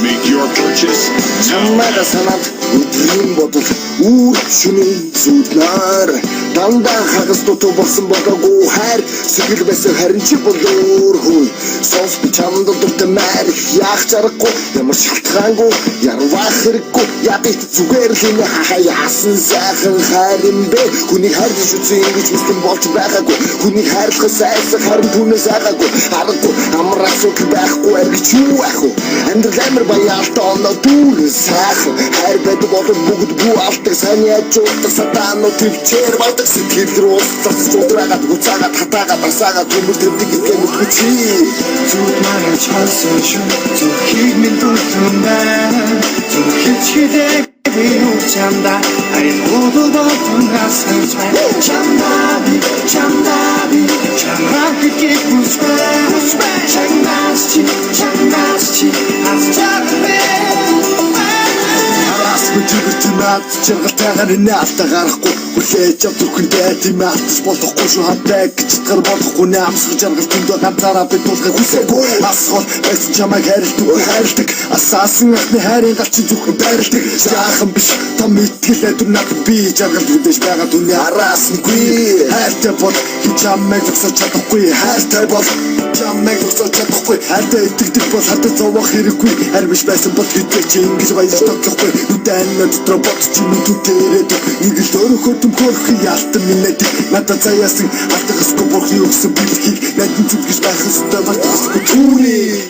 Make your purchase now. Чамайга санаад өдрийн бодол үр шөнийн зүуднаар дандаа хагас дутуу болсон болоогүй хайр сэтгэл байсан харин чи бол өөр сонс би чамд дуртай маяг яах чаргагүй ямар шалтгаангүй ярвах хэрэггүй яди зүгээр л энэ хаяасан сайхан хайр юм бэ хүний хайр шүтсэн ингэж хүссэн болж байгаагүй хүний хайрлах сайсан харин түүнээс агаагүй харахгүй амар асуудал байхгүй гэж юу ах вэ амьдрал амар баяалтай оноо дүүрэн сайхан хайр байдаг бол бүгд бүү алдаг сайн яжуулдаг сатаанууд төвчээр болдог сэтгэл рүү устсаж удраагаад буцаагаад хатаагаад асаагаад төмөр төвдөг гэдэг мэдгүй чи зүуд маргач хонсон шүү зүрхийг минь дүүтэн байна зүрхийг чидэг юу чамда харин уудаг болтон гасгаж байна чамдаби чамрак гэдгийг хүсвэ чамнаас чи аз чарбэ Түгэрчмээд чангалтайгаар наалта гарахгүй хүлээж авдаггүй тийм алтс болохгүй шүү хатаг читгэр болохгүй наамсах жаргал түндэ ганцаараа бид тулахыг хүсээгүй асгол байсан чамайг хайрладаг асаасан ахны хайрын галчин зүрхэн байрладаг жаахан биш том итгэл дүрнад би жаргал хүлээж байгаа дүний араас нүгүй хайртай бол чамайг зогсож чадахгүй хайртай бол чамайг зогсож чадахгүй хайртай итгэдэг бол хатаа зовох хэрэггүй харин биш байсан бол хэдэж чи ингэж баяж тоглохгүй дотор бодч юм түтээрэд нэг л өөрөөхөө төмхөрх яалтан минэд надад заяасан алдагсгүй бурхан юу гэсэн бэлхийг надад зүтгэж байх ёстой болтгосгүй түүний